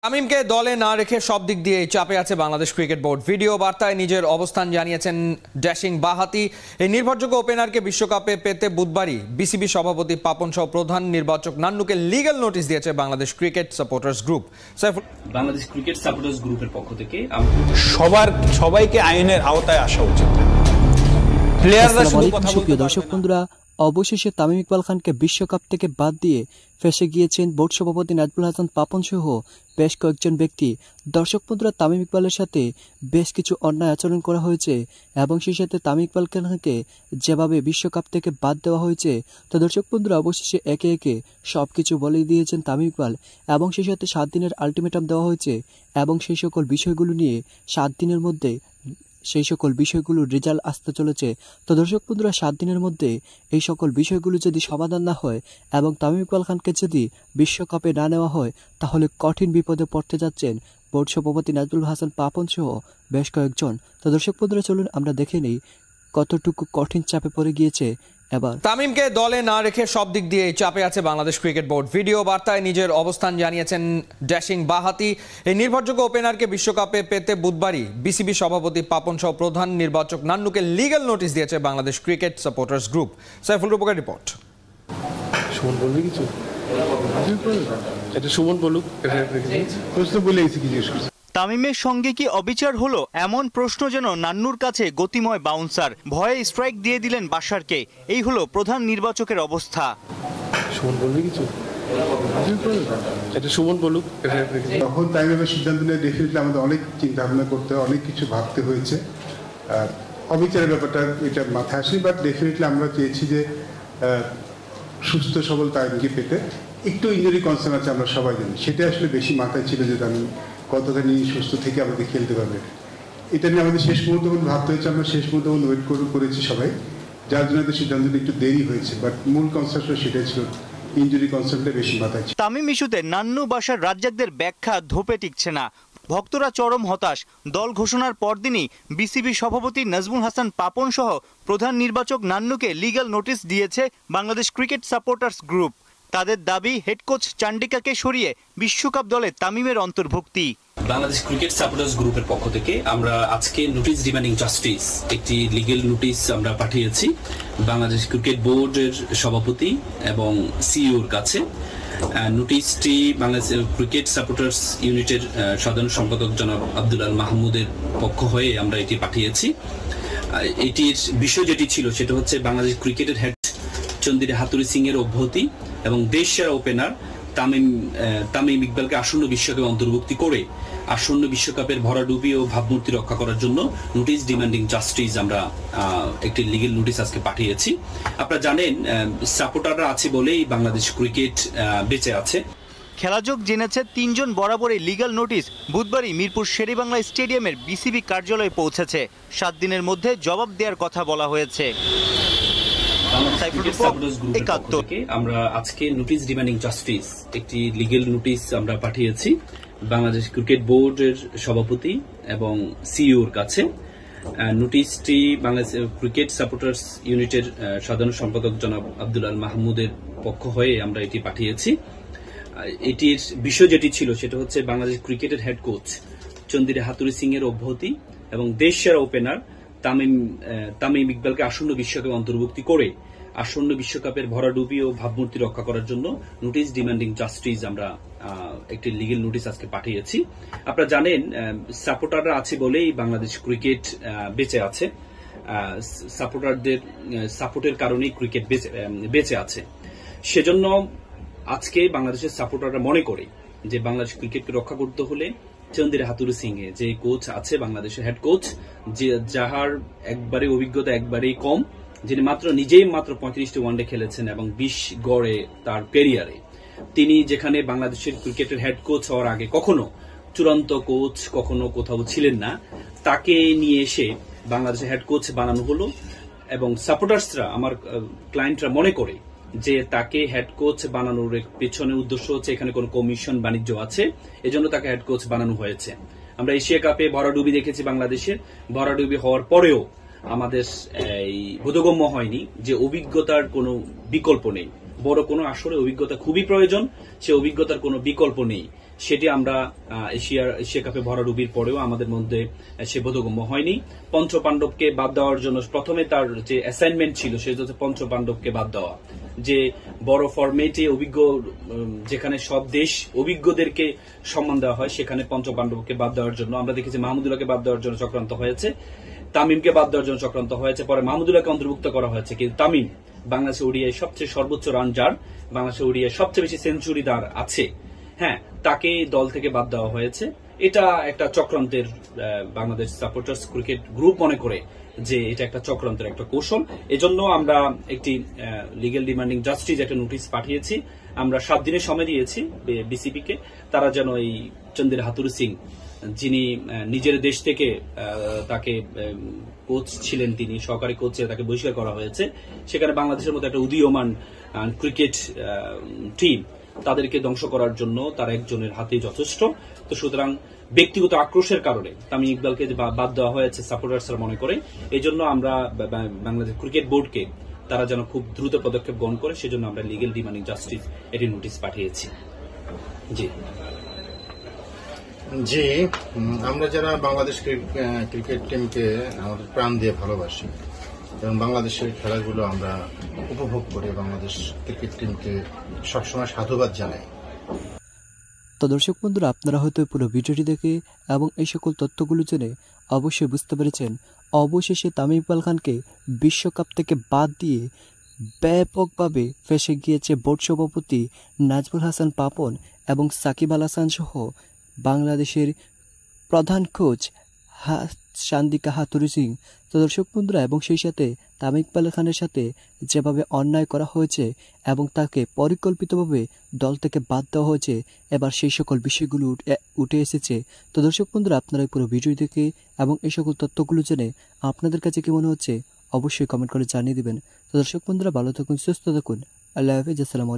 তামিমকে দলে না রেখে সব দিক দিয়ে চাপে আছে বাংলাদেশ ক্রিকেট বোর্ড। ভিডিও বার্তায় নিজের অবস্থান জানিয়েছেন ড্যাশিং বাঁহাতি এই নির্ভরযোগ্য ওপেনারকে বিশ্বকাপে পেতে বুধবারই বিসিবি সভাপতি পাপন সহ প্রধান নির্বাচক নান্নুকে লিগ্যাল নোটিশ দিয়েছে Bangladesh cricket supporters group. Bangladesh cricket supporters গ্রুপের পক্ষ থেকে সবাইকে আইনের আওতায় আসা উচিত। সুপ্রিয় দর্শক বন্ধুরা, অবশেষে তামিম ইকবাল খানকে বিশ্বকাপ থেকে বাদ দিয়ে ফেসে গিয়েছেন বোর্ড সভাপতি নাজমুল হাসান পাপন সহ বেশ কয়েকজন ব্যক্তি। দর্শক বন্ধুরা, তামিম ইকবালের সাথে বেশ কিছু অন্যায় আচরণ করা হয়েছে এবং সেই সাথে তামিম ইকবাল খানকে যেভাবে বিশ্বকাপ থেকে বাদ দেওয়া হয়েছে, তো দর্শক বন্ধুরা অবশেষে একে একে সবকিছু বলে দিয়েছেন তামিম ইকবাল এবং সেই সাথে 7 দিনের আলটিমেটাম দেওয়া হয়েছে এবং সেই সকল বিষয়গুলো নিয়ে 7 দিনের মধ্যে সেই সকল বিষয়গুলোর রেজাল্ট আসতে চলেছে। তো দর্শক বন্ধুরা, 7 দিনের মধ্যে এই সকল বিষয়গুলো যদি সমাধান না হয় এবং তামিম ইকবাল খানকে যদি বিশ্বকাপে না নেওয়া হয়, তাহলে কঠিন বিপদে পড়তে যাচ্ছেন বোর্ড সভাপতি নাজমুল হাসান পাপন সহ বেশ কয়েকজন। তো দর্শক বন্ধুরা, চলুন আমরা দেখে নিই কতটুকু কঠিন চাপে পড়ে গিয়েছে এবার। তামিমকে দলে না রেখে সব দিক দিয়ে চাপে আছে বাংলাদেশ ক্রিকেট বোর্ড। ভিডিও বার্তায় নিজের অবস্থান জানিয়েছেন ড্যাশিং বাঁহাতি এই নির্ভরযোগ্য ওপেনারকে বিশ্বকাপে পেতে বুধবারই বিসিবি সভাপতি পাপন সহ প্রধান নির্বাচক নান্নুকে লিগ্যাল নোটিশ দিয়েছে Bangladesh cricket supporters group. Saiful রূপকের রিপোর্ট। সুমন বলবে কিছু? এটা সুমন বলুক। প্রশ্ন বলে গেছি কি জিজ্ঞেস করছে? তামিমের সঙ্গে কি অবিচার হলো, এমন প্রশ্ন যেন নান্নুর কাছে গতিময় বাউন্সার। ভয়ে স্ট্রাইক দিয়ে দিলেন বাশারকে। এই হলো প্রধান নির্বাচকের অবস্থা। সুমন বলবে কিছু? এটা সুমন বলুক। তখন তামিমের সিদ্ধান্ত নিয়ে ডেফিনেটলি আমাদের অনেক চিন্তা ভাবনা করতে, অনেক কিছু ভাবতে হয়েছে। অবিচারের ব্যাপারটা এটা মাথায় আসেনি, বাট ডেফিনেটলি আমরা চেয়েছি যে সুস্থ সবল তামিমকে পেতে। একটু ইঞ্জুরি কনসার্ন আছে, আমরা সবাই জানি। সেটা আসলে বেশি মাথায় ছিল যে তামিম কতখানি সুস্থ থেকে আমাদের খেলতে পারবে। এটা নিয়ে আমাদের শেষ মুহূর্তে ভাবতে হয়েছে। আমরা শেষ মুহূর্তে ওয়েট করেছি সবাই, যার জন্য সিদ্ধান্তটা একটু দেরি হয়েছে, বাট মূল কনসেপ্টটা সেটাই ছিল। ইঞ্জুরি কনসেপ্টটা বেশি মাথায় ছিল। তামিম ইস্যুতে নান্নু বাশার রাজ্জাকদের ব্যাখ্যা ধোপে টিকছে না। ভক্তরা চরম হতাশ। দল ঘোষণার পরদিনই বিসিবি সভাপতি নাজমুল হাসান পাপন সহ প্রধান নির্বাচক নান্নুকে লিগ্যাল নোটিশ দিয়েছে বাংলাদেশ ক্রিকেট সাপোর্টার্স গ্রুপ। তাদের দাবি হেড কোচ চান্ডিকাকে সরিয়ে বিশ্বকাপ দলে তামিমের অন্তর্ভুক্তি। বাংলাদেশ ক্রিকেট সাপোর্টার্স গ্রুপের পক্ষ থেকে আমরা আজকে নোটিশ ডিমান্ডিং জাস্টিস একটি লিগ্যাল নোটিশ আমরা পাঠিয়েছি বাংলাদেশ ক্রিকেট বোর্ডের সভাপতি এবং সিইওর কাছে। নোটিশটি বাংলাদেশ ক্রিকেট সাপোর্টার্স ইউনিটের সাধারণ সম্পাদক জনাব আব্দুল আল মাহমুদের পক্ষ হয়ে আমরা এটি পাঠিয়েছি। এটির বিষয় যেটি ছিল সেটা হচ্ছে বাংলাদেশ ক্রিকেটের হেড চন্দিরে হাতুড়ি সিং এর অব্যাহতি এবং দেশ সেরা ওপেনার তামিম ইকবালকে আসন্ন বিশ্বকাপে অন্তর্ভুক্তি করে আসন্ন বিশ্বকাপের ভরাডুবি ও ভাবমূর্তি রক্ষা করার জন্য নোটিশ ডিমান্ডিং জাস্টিস আমরা একটি লিগ্যাল নোটিশ আজকে পাঠিয়েছি। আপনারা জানেন সাপোর্টাররা আছে বলেই বাংলাদেশ ক্রিকেট বেঁচে আছে। খেলাযোগ জেনেছে 3 জন বরাবরই লিগ্যাল নোটিশ বুধবারই মিরপুর শেরেবাংলা স্টেডিয়ামের বিসিবি কার্যালয়ে পৌঁছেছে। 7 দিনের মধ্যে জবাব দেওয়ার কথা বলা হয়েছে। আমরা আজকে নোটিশ ডিমান্ডিং জাস্টিস একটি লিগ্যাল নোটিশ আমরা পাঠিয়েছি বাংলাদেশ ক্রিকেট বোর্ডের সভাপতি এবং সিইওর কাছে। নোটিশটি বাংলাদেশ ক্রিকেট সাপোর্টার্স ইউনিটের সাধারণ সম্পাদক জনাব আব্দুল আল মাহমুদের পক্ষ হয়ে আমরা এটি পাঠিয়েছি। এটির বিষয় যেটি ছিল সেটা হচ্ছে বাংলাদেশ ক্রিকেটের হেড কোচ চন্দিরে হাতুড়ি সিং এর অব্যাহতি এবং দেশ সেরা ওপেনার তামিম ইকবালকে আসন্ন বিশ্বকাপে অন্তর্ভুক্তি করে আসন্ন বিশ্বকাপের ভরাডুবি ও ভাবমূর্তি রক্ষা করার জন্য নোটিশ ডিমান্ডিং জাস্টিস আমরা একটি লিগ্যাল নোটিশ আজকে পাঠিয়েছি। আপনারা জানেন সাপোর্টাররা আছে বলেই বাংলাদেশ ক্রিকেট বেঁচে আছে। সাপোর্টারদের সাপোর্টের কারণেই ক্রিকেট বেঁচে আছে। সেজন্য আজকে বাংলাদেশের সাপোর্টাররা মনে করে যে বাংলাদেশ ক্রিকেটকে রক্ষা করতে হলে চন্দিরে হাতুড়ি সিং এ যে কোচ আছে বাংলাদেশের হেড কোচ, যে যাহার একবারে অভিজ্ঞতা একবারেই কম, যিনি নিজেই মাত্র 35টি ওয়ানডে খেলেছেন এবং 20 গড়ে তার ক্যারিয়ারে, তিনি যেখানে বাংলাদেশের ক্রিকেটের হেড কোচ হওয়ার আগে কখনো চূড়ান্ত কোচ কখনো কোথাও ছিলেন না, তাকে নিয়ে এসে বাংলাদেশের হেড কোচ বানানো হলো এবং সাপোর্টার্সরা আমার ক্লায়েন্টরা মনে করে যে তাকে হেড কোচ বানানোর পেছনে উদ্দেশ্য হচ্ছে এখানে কোনো কমিশন বাণিজ্য আছে, এজন্য তাকে হেড কোচ বানানো হয়েছে। আমরা এশিয়া কাপে ভরাডুবি দেখেছি বাংলাদেশের। ভরাডুবি হওয়ার পরেও আমাদের এই বোধগম্য হয়নি যে অভিজ্ঞতার কোনো বিকল্প নেই। বড় কোনো আসরে অভিজ্ঞতা খুবই প্রয়োজন, সে অভিজ্ঞতার কোনো বিকল্প নেই। সেটি আমরা এশিয়া কাপে ভরাডুবির পরেও আমাদের মধ্যে সে বোধগম্য হয়নি। পঞ্চপাণ্ডবকে বাদ দেওয়ার জন্য প্রথমে তার যে অ্যাসাইনমেন্ট ছিল সেটা হচ্ছে পঞ্চপাণ্ডবকে বাদ দেওয়া, যে বড় ফরম্যাটে অভিজ্ঞ, যেখানে সব দেশ অভিজ্ঞদেরকে সম্মান দেওয়া হয়, সেখানে পঞ্চপাণ্ডবকে বাদ দেওয়ার জন্য আমরা দেখেছি মাহমুদুল্লাহকে বাদ দেওয়ার জন্য চক্রান্ত হয়েছে, তামিমকে বাদ দেওয়ার জন্য চক্রান্ত হয়েছে, পরে মাহমুদুল্লাহকে অন্তর্ভুক্ত করা হয়েছে। কিন্তু তামিম বাংলাদেশ ওডিআই সবচেয়ে সর্বোচ্চ রান যার, বাংলাদেশ ওডিআই সবচেয়ে বেশি সেঞ্চুরিদার আছে, হ্যাঁ, তাকে দল থেকে বাদ দেওয়া হয়েছে। এটা একটা চক্রান্তের, বাংলাদেশ সাপোর্টার্স ক্রিকেট গ্রুপ মনে করে যে এটা একটা চক্রান্তের একটা কৌশল। এজন্য আমরা একটি লিগ্যাল ডিমান্ডিং জাস্টিস একটা নোটিশ পাঠিয়েছি। আমরা 7 দিনের সময় দিয়েছি বিসিবিকে, তারা যেন এই চন্দির হাতুরু সিং, যিনি নিজের দেশ থেকে তাকে কোচ ছিলেন, তিনি সহকারী কোচ, তাকে বহিষ্কার করা হয়েছে, সেখানে বাংলাদেশের মতো একটা উদীয়মান ক্রিকেট টিম, তাদেরকে ধ্বংস করার জন্য তার একজনের হাতেই যথেষ্ট। তো সুতরাং ব্যক্তিগত আক্রোশের কারণে তামিম ইকবালকে বাদ দেওয়া হয়েছে সাপোর্টার্সরা মনে করে। এই জন্য আমরা বাংলাদেশ ক্রিকেট বোর্ডকে তারা যেন খুব দ্রুত পদক্ষেপ গ্রহণ করে, সেজন্য আমরা লিগ্যাল ডিমান্ডিং জাস্টিস এটি নোটিশ পাঠিয়েছি। জি জি, আমরা যারা বাংলাদেশ ক্রিকেট টিমকে আমাদের প্রাণ দিয়ে ভালোবাসি এবং বাংলাদেশের খেলাগুলো আমরা উপভোগ করি, বাংলাদেশ ক্রিকেট টিমকে সবসময় সাধুবাদ জানাই। তো দর্শক বন্ধুরা, আপনারা হয়তো পুরো ভিডিওটি দেখে এবং এই সকল তথ্যগুলো জেনে অবশ্যই বুঝতে পেরেছেন অবশেষে তামিম ইকবাল খানকে বিশ্বকাপ থেকে বাদ দিয়ে ব্যাপকভাবে ফেঁসে গিয়েছে বোর্ড সভাপতি নাজমুল হাসান পাপন এবং সাকিব আল হাসান সহ বাংলাদেশের প্রধান কোচ সান্দিকা হাতুরু সিং। তো দর্শক বন্ধুরা, এবং সেই সাথে তামিম ইকবাল খানের সাথে যেভাবে অন্যায় করা হয়েছে এবং তাকে পরিকল্পিতভাবে দল থেকে বাদ দেওয়া হয়েছে, এবার সেই সকল বিষয়গুলো উঠে এসেছে। তো দর্শক বন্ধুরা, আপনারা পুরো ভিডিও দেখে এবং এই সকল তথ্যগুলো জেনে আপনাদের কাছে কি মনে হচ্ছে অবশ্যই কমেন্ট করে জানিয়ে দিবেন। তো দর্শক বন্ধুরা, ভালো থাকুন, সুস্থ থাকুন, আল্লাহ হাফেজ, আসসালামু আলাইকুম।